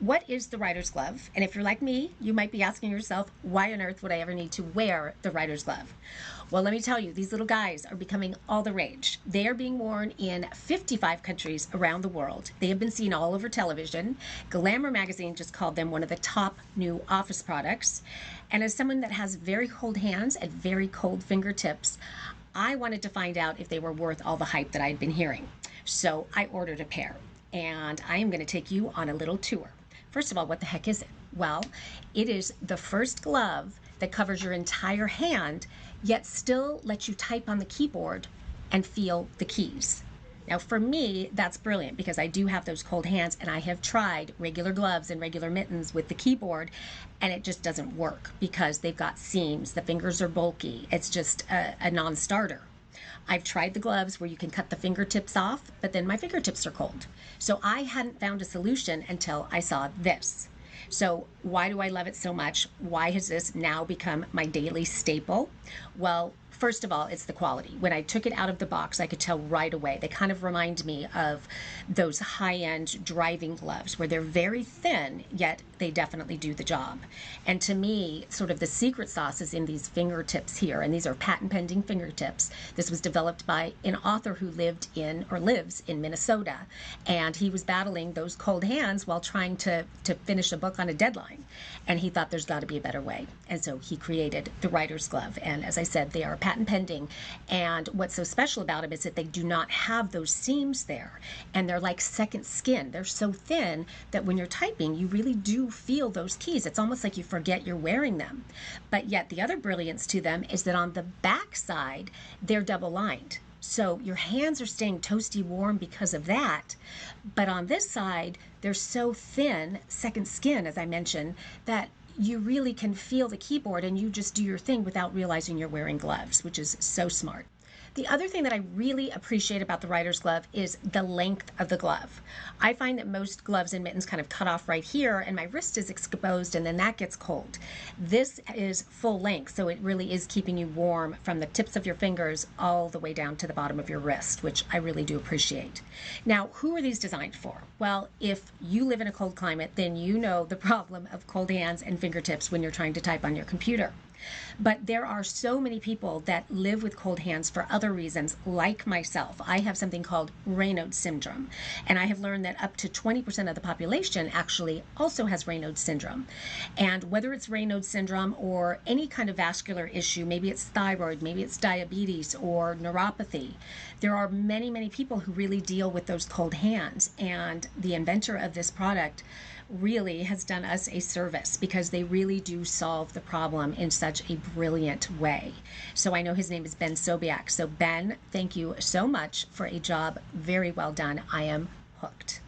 What is the writer's glove? And if you're like me, you might be asking yourself, why on earth would I ever need to wear the writer's glove? Well, let me tell you, these little guys are becoming all the rage. They are being worn in 55 countries around the world. They have been seen all over television. Glamour magazine just called them one of the top new office products. And as someone that has very cold hands and very cold fingertips, I wanted to find out if they were worth all the hype that I had been hearing. So I ordered a pair, and I am going to take you on a little tour. First of all, what the heck is it? Well, it is the first glove that covers your entire hand, yet still lets you type on the keyboard and feel the keys. Now, for me, that's brilliant because I do have those cold hands, and I have tried regular gloves and regular mittens with the keyboard, and it just doesn't work because they've got seams. The fingers are bulky. It's just a non-starter. I've tried the gloves where you can cut the fingertips off, but then my fingertips are cold. So I hadn't found a solution until I saw this. So why do I love it so much? Why has this now become my daily staple? Well, first of all, it's the quality. When I took it out of the box, I could tell right away. They kind of remind me of those high-end driving gloves where they're very thin, yet they definitely do the job. And to me, sort of the secret sauce is in these fingertips here, and these are patent-pending fingertips. This was developed by an author who lived in, or lives in, Minnesota, and he was battling those cold hands while trying to finish a book on a deadline. And he thought there's got to be a better way. And so he created the writer's glove. And as I said, they are patent pending. And what's so special about them is that they do not have those seams there. And they're like second skin. They're so thin that when you're typing, you really do feel those keys. It's almost like you forget you're wearing them. But yet the other brilliance to them is that on the back side, they're double lined. So your hands are staying toasty warm because of that. But on this side, they're so thin, second skin, as I mentioned, that you really can feel the keyboard and you just do your thing without realizing you're wearing gloves, which is so smart. The other thing that I really appreciate about the writer's glove is the length of the glove. I find that most gloves and mittens kind of cut off right here and my wrist is exposed and then that gets cold. This is full length, so it really is keeping you warm from the tips of your fingers all the way down to the bottom of your wrist, which I really do appreciate. Now, who are these designed for? Well, if you live in a cold climate, then you know the problem of cold hands and fingertips when you're trying to type on your computer. But there are so many people that live with cold hands for other reasons, like myself. I have something called Raynaud's syndrome, and I have learned that up to 20% of the population actually also has Raynaud's syndrome. And whether it's Raynaud's syndrome or any kind of vascular issue, maybe it's thyroid, maybe it's diabetes or neuropathy, there are many, many people who really deal with those cold hands. And the inventor of this product really has done us a service because they really do solve the problem in such a brilliant way. So I know his name is Ben Sobiak. So Ben, thank you so much for a job very well done. I am hooked.